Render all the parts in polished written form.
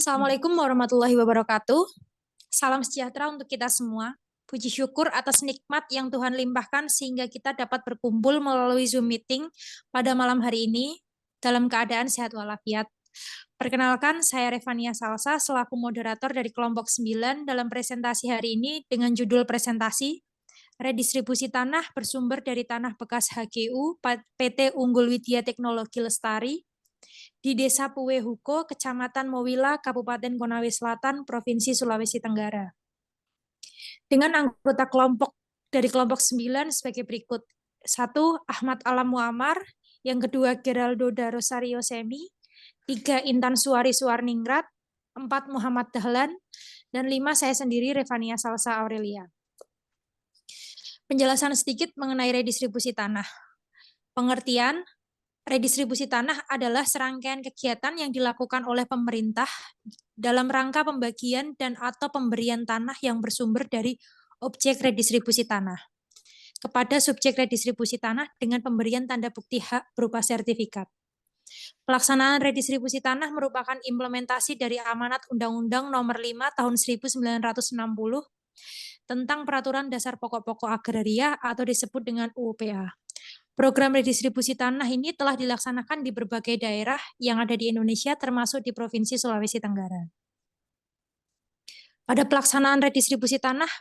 Assalamualaikum warahmatullahi wabarakatuh. Salam sejahtera untuk kita semua. Puji syukur atas nikmat yang Tuhan limpahkan sehingga kita dapat berkumpul melalui Zoom meeting pada malam hari ini dalam keadaan sehat walafiat. Perkenalkan, saya Revania Salsa selaku moderator dari kelompok 9 dalam presentasi hari ini dengan judul presentasi Redistribusi Tanah bersumber dari Tanah Bekas HGU PT Unggul Widya Teknologi Lestari di Desa Puwehuko, Kecamatan Mowila, Kabupaten Konawe Selatan, Provinsi Sulawesi Tenggara. Dengan anggota kelompok dari kelompok 9 sebagai berikut. 1. Ahmad Alam Muammar, yang kedua Geraldo da Rosario Semi, 3. Intan Suwari Suwarningrat, 4. Muhammad Dahlan, dan 5. Saya sendiri Revania Salsa Aurelia. Penjelasan sedikit mengenai redistribusi tanah. Pengertian, redistribusi tanah adalah serangkaian kegiatan yang dilakukan oleh pemerintah dalam rangka pembagian dan atau pemberian tanah yang bersumber dari objek redistribusi tanah kepada subjek redistribusi tanah dengan pemberian tanda bukti hak berupa sertifikat. Pelaksanaan redistribusi tanah merupakan implementasi dari amanat Undang-Undang Nomor 5 Tahun 1960 tentang Peraturan Dasar Pokok-pokok Agraria atau disebut dengan UUPA. Program redistribusi tanah ini telah dilaksanakan di berbagai daerah yang ada di Indonesia termasuk di Provinsi Sulawesi Tenggara. Pada pelaksanaan redistribusi tanah,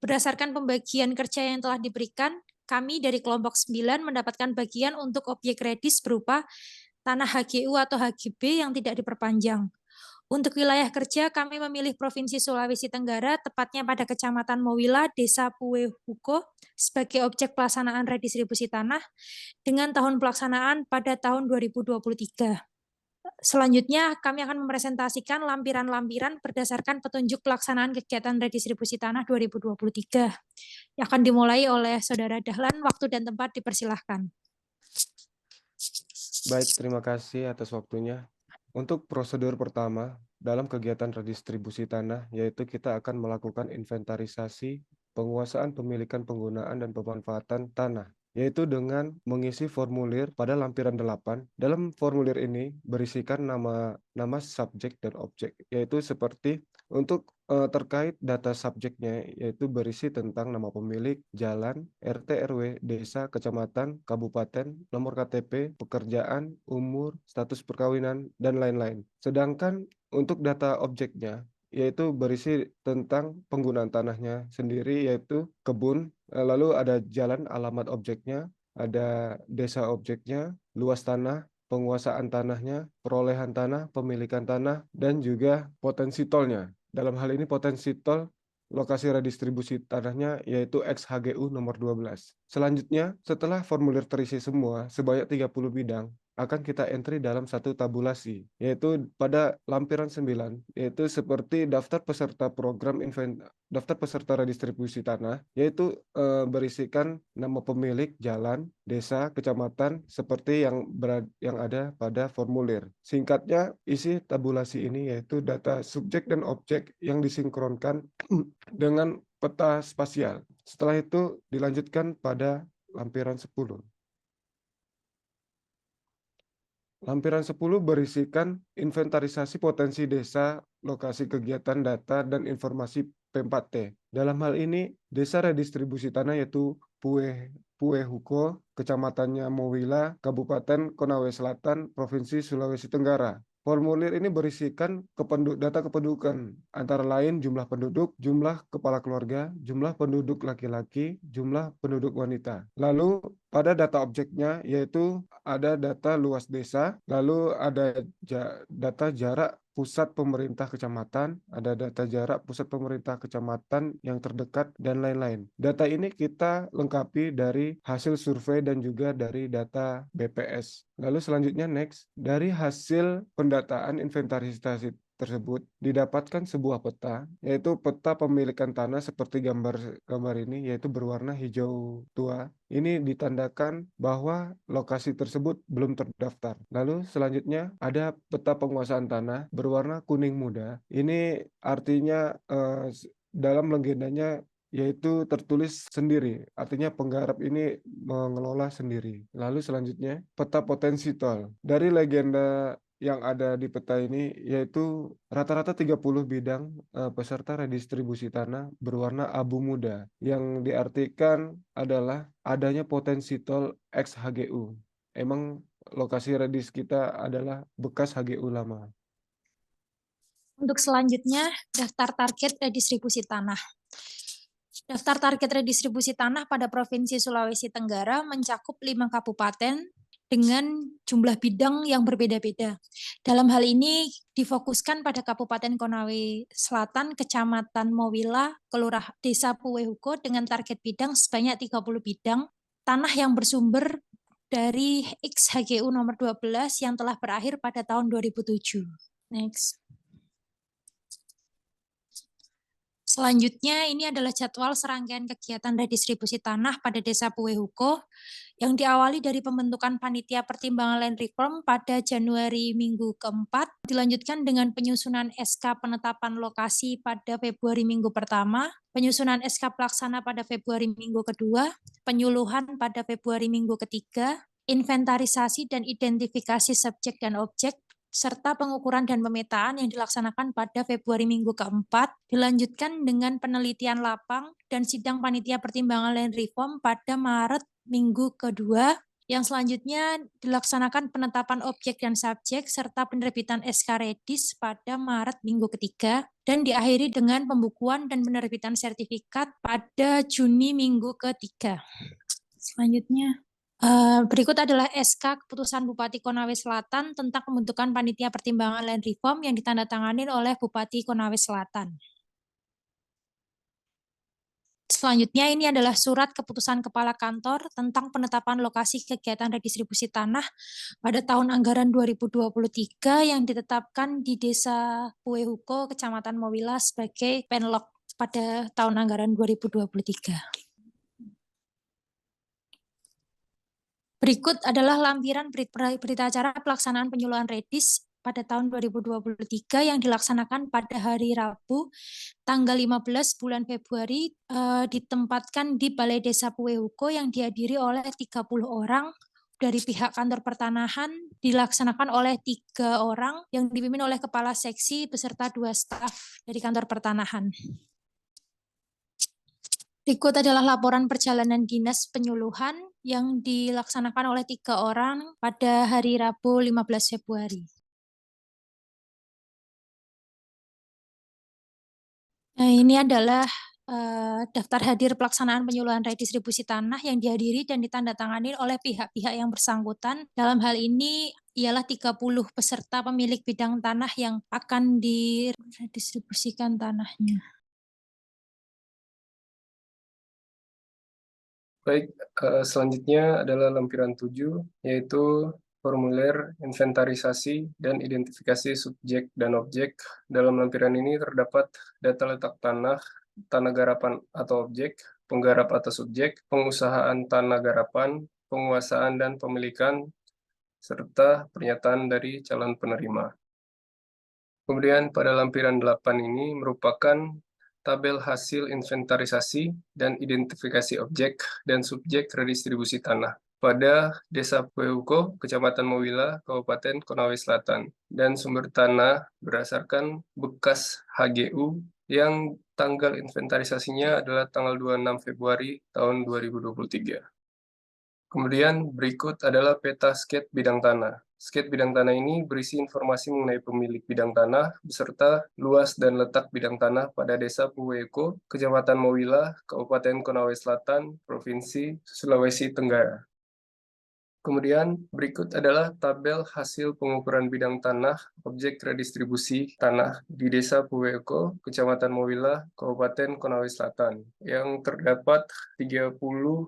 berdasarkan pembagian kerja yang telah diberikan, kami dari kelompok 9 mendapatkan bagian untuk objek redis berupa tanah HGU atau HGB yang tidak diperpanjang. Untuk wilayah kerja, kami memilih Provinsi Sulawesi Tenggara, tepatnya pada Kecamatan Mowila, Desa Puwehuko, sebagai objek pelaksanaan redistribusi tanah, dengan tahun pelaksanaan pada tahun 2023. Selanjutnya, kami akan mempresentasikan lampiran-lampiran berdasarkan petunjuk pelaksanaan kegiatan redistribusi tanah 2023. Yang akan dimulai oleh Saudara Dahlan, waktu dan tempat dipersilahkan. Baik, terima kasih atas waktunya. Untuk prosedur pertama, dalam kegiatan redistribusi tanah, yaitu kita akan melakukan inventarisasi, penguasaan, pemilikan, penggunaan, dan pemanfaatan tanah, yaitu dengan mengisi formulir pada lampiran 8. Dalam formulir ini berisikan nama subjek dan objek, yaitu seperti untuk terkait data subjeknya, yaitu berisi tentang nama pemilik, jalan, RT, RW, desa, kecamatan, kabupaten, nomor KTP, pekerjaan, umur, status perkawinan, dan lain-lain. Sedangkan untuk data objeknya, yaitu berisi tentang penggunaan tanahnya sendiri, yaitu kebun, lalu ada jalan, alamat objeknya, ada desa objeknya, luas tanah, penguasaan tanahnya, perolehan tanah, pemilikan tanah, dan juga potensi tolnya. Dalam hal ini potensi tol lokasi redistribusi tanahnya yaitu XHGU nomor 12. Selanjutnya, setelah formulir terisi semua sebanyak 30 bidang, akan kita entry dalam satu tabulasi, yaitu pada lampiran 9, yaitu seperti daftar peserta daftar peserta redistribusi tanah, yaitu berisikan nama pemilik, jalan, desa, kecamatan, seperti yang ada pada formulir. Singkatnya, isi tabulasi ini yaitu data subjek dan objek yang disinkronkan dengan peta spasial. Setelah itu dilanjutkan pada lampiran 10. Lampiran 10 berisikan inventarisasi potensi desa, lokasi kegiatan data, dan informasi P4T. Dalam hal ini, desa redistribusi tanah yaitu Puwehuko, kecamatannya Mowila, Kabupaten Konawe Selatan, Provinsi Sulawesi Tenggara. Formulir ini berisikan data kependudukan, antara lain jumlah penduduk, jumlah kepala keluarga, jumlah penduduk laki-laki, jumlah penduduk wanita. Lalu pada data objeknya yaitu ada data luas desa, lalu ada data jarak pusat pemerintah kecamatan, ada data jarak pusat pemerintah kecamatan yang terdekat, dan lain-lain. Data ini kita lengkapi dari hasil survei dan juga dari data BPS. Lalu selanjutnya next, dari hasil pendataan inventarisasi tersebut didapatkan sebuah peta, yaitu peta pemilikan tanah seperti gambar ini, yaitu berwarna hijau tua. Ini ditandakan bahwa lokasi tersebut belum terdaftar. Lalu selanjutnya ada peta penguasaan tanah berwarna kuning muda. Ini artinya dalam legendanya yaitu tertulis sendiri. Artinya penggarap ini mengelola sendiri. Lalu selanjutnya, peta potensi tol. Dari legenda yang ada di peta ini yaitu rata-rata 30 bidang peserta redistribusi tanah berwarna abu muda yang diartikan adalah adanya potensi tol ex HGU. Emang lokasi redis kita adalah bekas HGU lama. Untuk selanjutnya, daftar target redistribusi tanah. Daftar target redistribusi tanah pada Provinsi Sulawesi Tenggara mencakup 5 kabupaten dengan jumlah bidang yang berbeda-beda. Dalam hal ini difokuskan pada Kabupaten Konawe Selatan, Kecamatan Mowila, Kelurahan Desa Puwehuko dengan target bidang sebanyak 30 bidang, tanah yang bersumber dari XHGU nomor 12 yang telah berakhir pada tahun 2007. Next. Selanjutnya, ini adalah jadwal serangkaian kegiatan redistribusi tanah pada Desa Puwehuko yang diawali dari pembentukan Panitia Pertimbangan Land Reform pada Januari minggu keempat, dilanjutkan dengan penyusunan SK penetapan lokasi pada Februari minggu pertama, penyusunan SK pelaksana pada Februari minggu kedua, penyuluhan pada Februari minggu ketiga, inventarisasi dan identifikasi subjek dan objek, serta pengukuran dan pemetaan yang dilaksanakan pada Februari minggu keempat, dilanjutkan dengan penelitian lapang dan sidang Panitia Pertimbangan Land Reform pada Maret minggu kedua, yang selanjutnya dilaksanakan penetapan objek dan subjek serta penerbitan SK Redis pada Maret minggu ketiga, dan diakhiri dengan pembukuan dan penerbitan sertifikat pada Juni minggu ketiga. Selanjutnya, berikut adalah SK Keputusan Bupati Konawe Selatan tentang pembentukan Panitia Pertimbangan Land Reform yang ditandatangani oleh Bupati Konawe Selatan. Selanjutnya, ini adalah surat keputusan Kepala Kantor tentang penetapan lokasi kegiatan redistribusi tanah pada tahun anggaran 2023 yang ditetapkan di Desa Puwehuko, Kecamatan Mowila sebagai penlok pada tahun anggaran 2023. Berikut adalah lampiran berita acara pelaksanaan penyuluhan redis pada tahun 2023 yang dilaksanakan pada hari Rabu, tanggal 15 bulan Februari, ditempatkan di Balai Desa Puwehuko yang dihadiri oleh 30 orang dari pihak kantor pertanahan, dilaksanakan oleh 3 orang yang dipimpin oleh kepala seksi beserta 2 staf dari kantor pertanahan. Berikut adalah laporan perjalanan dinas penyuluhan yang dilaksanakan oleh 3 orang pada hari Rabu 15 Februari. Nah, ini adalah daftar hadir pelaksanaan penyuluhan redistribusi tanah yang dihadiri dan ditandatangani oleh pihak-pihak yang bersangkutan. Dalam hal ini ialah 30 peserta pemilik bidang tanah yang akan diredistribusikan tanahnya. Baik, selanjutnya adalah lampiran 7, yaitu formulir inventarisasi dan identifikasi subjek dan objek. Dalam lampiran ini terdapat data letak tanah, tanah garapan atau objek, penggarap atau subjek, pengusahaan tanah garapan, penguasaan dan pemilikan, serta pernyataan dari calon penerima. Kemudian pada lampiran 8 ini merupakan tabel hasil inventarisasi dan identifikasi objek dan subjek redistribusi tanah pada Desa Puwehuko, Kecamatan Mowila, Kabupaten Konawe Selatan, dan sumber tanah berdasarkan bekas HGU yang tanggal inventarisasinya adalah tanggal 26 Februari tahun 2023. Kemudian berikut adalah peta skate bidang tanah. Skate bidang tanah ini berisi informasi mengenai pemilik bidang tanah beserta luas dan letak bidang tanah pada Desa Puwehuko, Kecamatan Mowila, Kabupaten Konawe Selatan, Provinsi Sulawesi Tenggara. Kemudian berikut adalah tabel hasil pengukuran bidang tanah objek redistribusi tanah di Desa Puwehuko, Kecamatan Mowila, Kabupaten Konawe Selatan, yang terdapat 30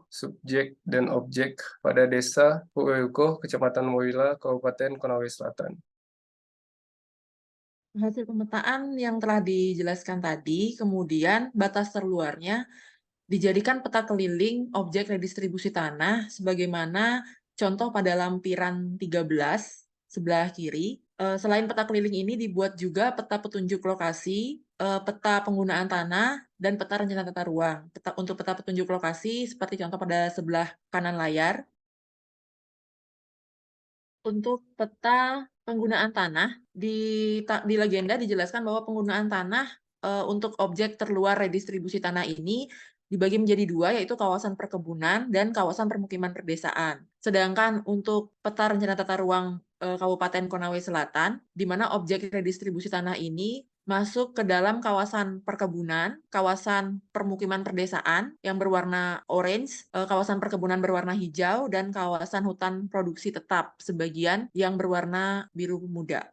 subjek dan objek pada Desa Puwehuko, Kecamatan Mowila, Kabupaten Konawe Selatan. Hasil pemetaan yang telah dijelaskan tadi, kemudian batas terluarnya dijadikan peta keliling objek redistribusi tanah sebagaimana contoh pada lampiran 13 sebelah kiri, Selain peta keliling ini dibuat juga peta petunjuk lokasi, peta penggunaan tanah, dan peta rencana tata ruang. Untuk peta petunjuk lokasi seperti contoh pada sebelah kanan layar. Untuk peta penggunaan tanah, di legenda dijelaskan bahwa penggunaan tanah untuk objek terluar redistribusi tanah ini dibagi menjadi dua, yaitu kawasan perkebunan dan kawasan permukiman perdesaan. Sedangkan untuk peta rencana tata ruang Kabupaten Konawe Selatan, di mana objek redistribusi tanah ini masuk ke dalam kawasan perkebunan, kawasan permukiman perdesaan yang berwarna orange, kawasan perkebunan berwarna hijau, dan kawasan hutan produksi tetap sebagian yang berwarna biru muda.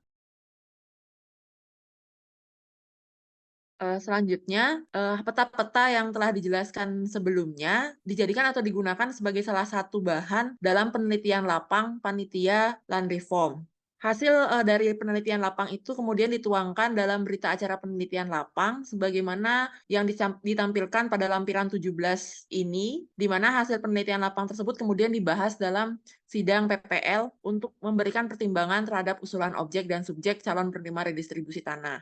Selanjutnya, peta-peta yang telah dijelaskan sebelumnya dijadikan atau digunakan sebagai salah satu bahan dalam penelitian lapang panitia Land Reform. Hasil dari penelitian lapang itu kemudian dituangkan dalam berita acara penelitian lapang sebagaimana yang ditampilkan pada lampiran 17 ini, di mana hasil penelitian lapang tersebut kemudian dibahas dalam sidang PPL untuk memberikan pertimbangan terhadap usulan objek dan subjek calon penerima redistribusi tanah.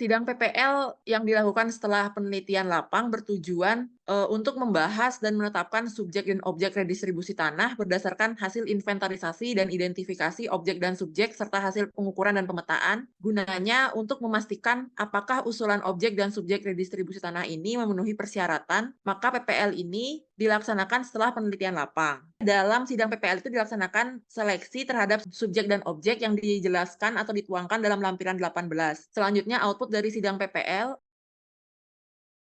Sidang PPL yang dilakukan setelah penelitian lapang bertujuan untuk membahas dan menetapkan subjek dan objek redistribusi tanah berdasarkan hasil inventarisasi dan identifikasi objek dan subjek serta hasil pengukuran dan pemetaan, gunanya untuk memastikan apakah usulan objek dan subjek redistribusi tanah ini memenuhi persyaratan, maka PPL ini dilaksanakan setelah penelitian lapang. Dalam sidang PPL itu dilaksanakan seleksi terhadap subjek dan objek yang dijelaskan atau dituangkan dalam lampiran 18. Selanjutnya output dari sidang PPL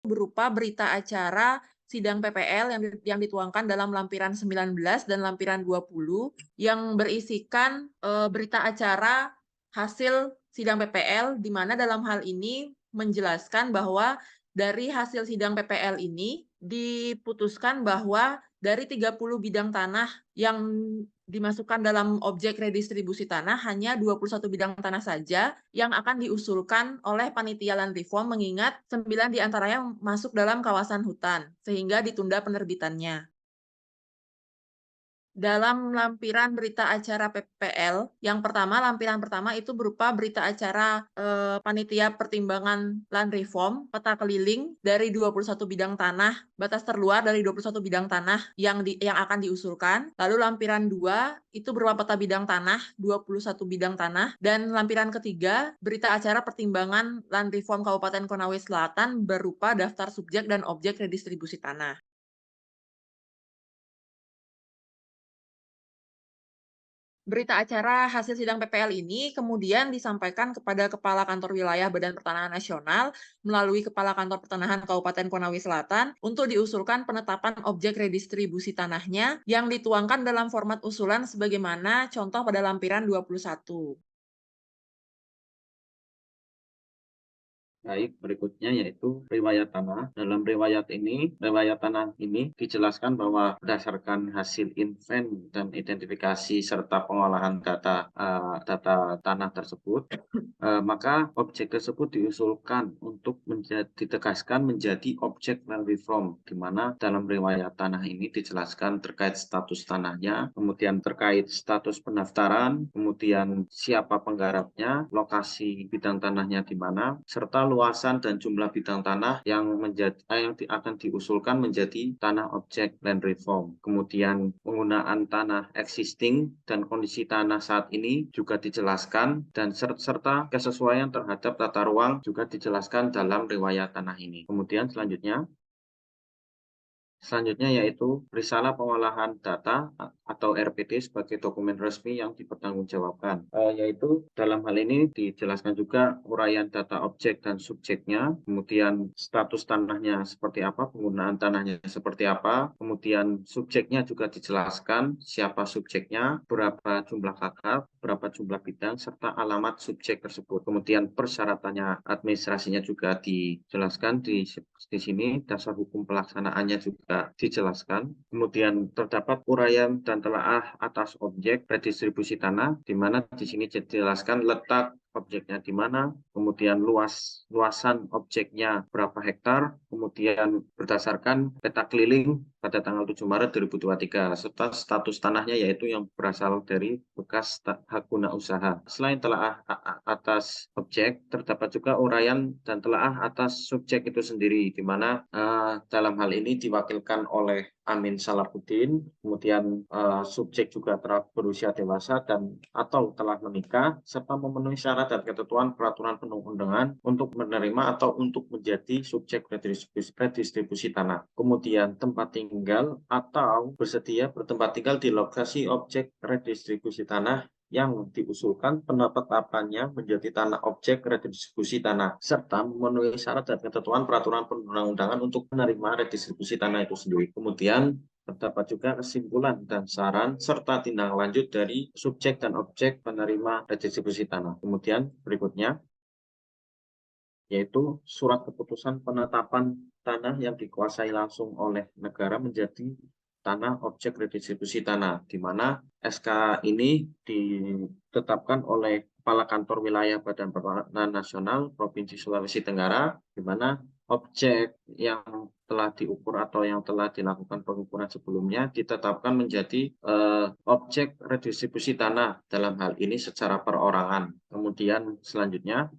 berupa berita acara sidang PPL yang dituangkan dalam lampiran 19 dan lampiran 20 yang berisikan berita acara hasil sidang PPL, di mana dalam hal ini menjelaskan bahwa dari hasil sidang PPL ini diputuskan bahwa dari 30 bidang tanah yang dimasukkan dalam objek redistribusi tanah hanya 21 bidang tanah saja yang akan diusulkan oleh panitia Land Reform, mengingat 9 diantaranya masuk dalam kawasan hutan sehingga ditunda penerbitannya. Dalam lampiran berita acara PPL, yang pertama, lampiran pertama itu berupa berita acara panitia pertimbangan Land Reform, peta keliling dari 21 bidang tanah, batas terluar dari 21 bidang tanah yang akan diusulkan. Lalu lampiran 2 itu berupa peta bidang tanah, 21 bidang tanah, dan lampiran ketiga berita acara pertimbangan Land Reform Kabupaten Konawe Selatan berupa daftar subjek dan objek redistribusi tanah. Berita acara hasil sidang PPL ini kemudian disampaikan kepada Kepala Kantor Wilayah Badan Pertanahan Nasional melalui Kepala Kantor Pertanahan Kabupaten Konawe Selatan untuk diusulkan penetapan objek redistribusi tanahnya yang dituangkan dalam format usulan sebagaimana contoh pada lampiran 21. Baik, berikutnya yaitu riwayat tanah. Dalam riwayat tanah ini dijelaskan bahwa berdasarkan hasil invent dan identifikasi serta pengolahan data tanah tersebut, maka objek tersebut diusulkan untuk ditegaskan menjadi objek Land Reform, di mana dalam riwayat tanah ini dijelaskan terkait status tanahnya, kemudian terkait status pendaftaran, kemudian siapa penggarapnya, lokasi bidang tanahnya di mana, serta luasan dan jumlah bidang tanah yang akan diusulkan menjadi tanah objek Land Reform. Kemudian penggunaan tanah existing dan kondisi tanah saat ini juga dijelaskan, dan serta kesesuaian terhadap tata ruang juga dijelaskan dalam riwayat tanah ini. Kemudian selanjutnya yaitu risalah pengolahan data atau RPD sebagai dokumen resmi yang dipertanggungjawabkan, yaitu dalam hal ini dijelaskan juga uraian data objek dan subjeknya, kemudian status tanahnya seperti apa, penggunaan tanahnya seperti apa, kemudian subjeknya juga dijelaskan siapa subjeknya, berapa jumlah kakak, berapa jumlah bidang, serta alamat subjek tersebut. Kemudian persyaratannya, administrasinya juga dijelaskan di sini, dasar hukum pelaksanaannya juga dijelaskan. Kemudian terdapat uraian dan telaah atas objek redistribusi tanah, di mana di sini dijelaskan letak objeknya di mana, kemudian luasan objeknya berapa hektar, kemudian berdasarkan peta keliling pada tanggal 7 Maret 2023, serta status tanahnya yaitu yang berasal dari bekas hak guna usaha. Selain telaah atas objek, terdapat juga uraian dan telaah atas subjek itu sendiri, di mana dalam hal ini diwakilkan oleh Amin Salahuddin, kemudian subjek juga telah berusia dewasa dan atau telah menikah, serta memenuhi syarat dan ketentuan peraturan perundang-undangan untuk menerima atau untuk menjadi subjek redistribusi tanah. Kemudian tempat tinggal atau bersedia bertempat tinggal di lokasi objek redistribusi tanah yang diusulkan penetapannya menjadi tanah objek redistribusi tanah, serta memenuhi syarat dan ketentuan peraturan perundang-undangan untuk menerima redistribusi tanah itu sendiri. Kemudian terdapat juga kesimpulan dan saran serta tindak lanjut dari subjek dan objek penerima redistribusi tanah. Kemudian berikutnya yaitu surat keputusan penetapan tanah yang dikuasai langsung oleh negara menjadi tanah objek redistribusi tanah, di mana SK ini ditetapkan oleh Kepala Kantor Wilayah Badan Pertanahan Nasional Provinsi Sulawesi Tenggara, di mana objek yang telah diukur atau yang telah dilakukan pengukuran sebelumnya ditetapkan menjadi objek redistribusi tanah dalam hal ini secara perorangan. Kemudian selanjutnya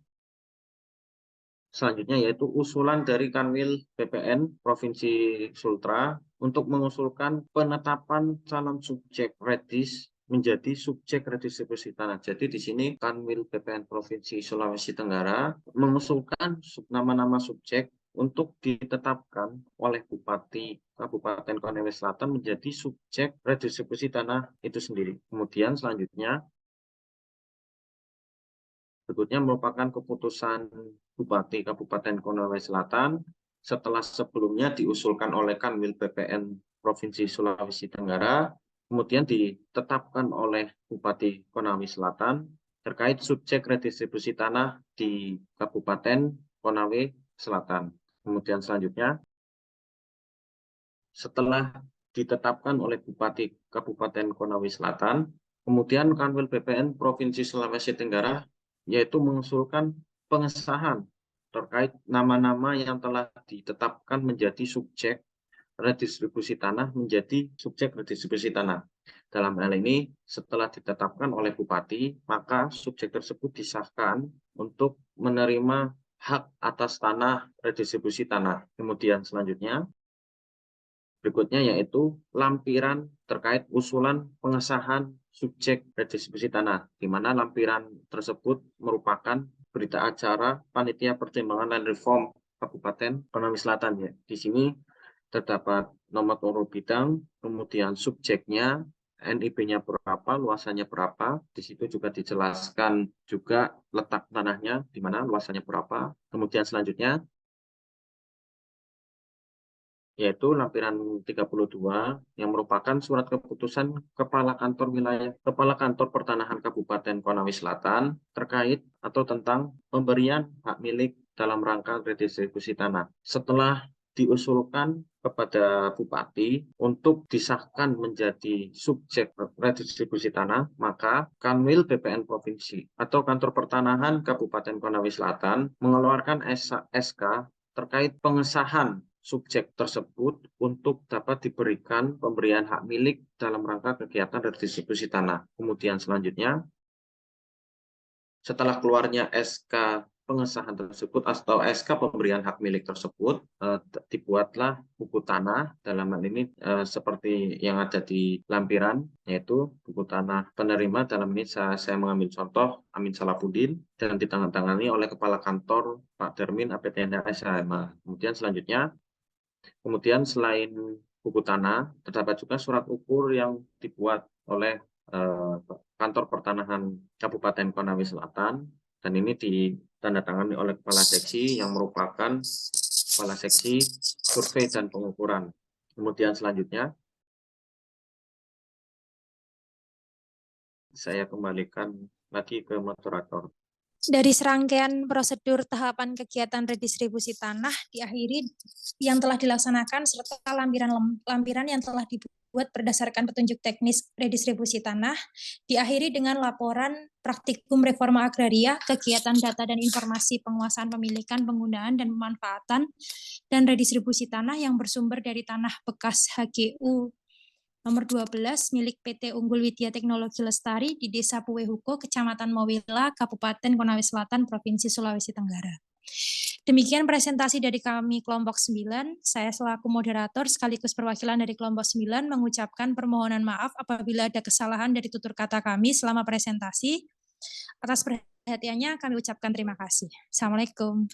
yaitu usulan dari Kanwil BPN Provinsi Sultra untuk mengusulkan penetapan calon subjek redis menjadi subjek redistribusi tanah. Jadi di sini Kanwil BPN Provinsi Sulawesi Tenggara mengusulkan nama-nama subjek untuk ditetapkan oleh Bupati Kabupaten Konawe Selatan menjadi subjek redistribusi tanah itu sendiri. Kemudian berikutnya merupakan keputusan Bupati Kabupaten Konawe Selatan setelah sebelumnya diusulkan oleh Kanwil BPN Provinsi Sulawesi Tenggara, kemudian ditetapkan oleh Bupati Konawe Selatan terkait subjek redistribusi tanah di Kabupaten Konawe Selatan. Kemudian selanjutnya, setelah ditetapkan oleh Bupati Kabupaten Konawe Selatan, kemudian Kanwil BPN Provinsi Sulawesi Tenggara yaitu mengusulkan pengesahan terkait nama-nama yang telah ditetapkan menjadi subjek redistribusi tanah menjadi subjek redistribusi tanah. Dalam hal ini, setelah ditetapkan oleh Bupati, maka subjek tersebut disahkan untuk menerima hak atas tanah redistribusi tanah. Kemudian selanjutnya, berikutnya yaitu lampiran terkait usulan pengesahan subjek redistribusi tanah, di mana lampiran tersebut merupakan berita acara Panitia Pertimbangan Land Reform Kabupaten Konawe Selatan. Ya. Di sini terdapat nomor urut bidang, kemudian subjeknya, NIB-nya berapa, luasannya berapa. Di situ juga dijelaskan juga letak tanahnya, di mana luasannya berapa. Kemudian selanjutnya, yaitu lampiran 32 yang merupakan surat keputusan Kepala Kantor Pertanahan Kabupaten Konawe Selatan terkait atau tentang pemberian hak milik dalam rangka redistribusi tanah. Setelah diusulkan kepada Bupati untuk disahkan menjadi subjek redistribusi tanah, maka Kanwil BPN Provinsi atau Kantor Pertanahan Kabupaten Konawe Selatan mengeluarkan SK terkait pengesahan subjek tersebut untuk dapat diberikan pemberian hak milik dalam rangka kegiatan redistribusi tanah. Kemudian selanjutnya, setelah keluarnya SK pengesahan tersebut atau SK pemberian hak milik tersebut, dibuatlah buku tanah, dalam hal ini seperti yang ada di lampiran, yaitu buku tanah penerima. Dalam ini saya mengambil contoh Amin Salahuddin dan ditandatangani oleh Kepala Kantor Pak Dermin APTN SHMA. Kemudian selain buku tanah, terdapat juga surat ukur yang dibuat oleh Kantor Pertanahan Kabupaten Konawe Selatan, dan ini ditandatangani oleh Kepala Seksi yang merupakan Kepala Seksi Survei dan Pengukuran. Kemudian selanjutnya, saya kembalikan lagi ke moderator. Dari serangkaian prosedur tahapan kegiatan redistribusi tanah diakhiri yang telah dilaksanakan serta lampiran yang telah dibuat dibuat berdasarkan petunjuk teknis redistribusi tanah, diakhiri dengan laporan praktikum reforma agraria, kegiatan data dan informasi penguasaan pemilikan, penggunaan, dan pemanfaatan, dan redistribusi tanah yang bersumber dari tanah bekas HGU nomor 12 milik PT Unggul Widya Teknologi Lestari di Desa Puwehuko, Kecamatan Mowila, Kabupaten Konawe Selatan, Provinsi Sulawesi Tenggara. Demikian presentasi dari kami kelompok 9. Saya selaku moderator sekaligus perwakilan dari kelompok 9 mengucapkan permohonan maaf apabila ada kesalahan dari tutur kata kami selama presentasi. Atas perhatiannya kami ucapkan terima kasih. Assalamualaikum.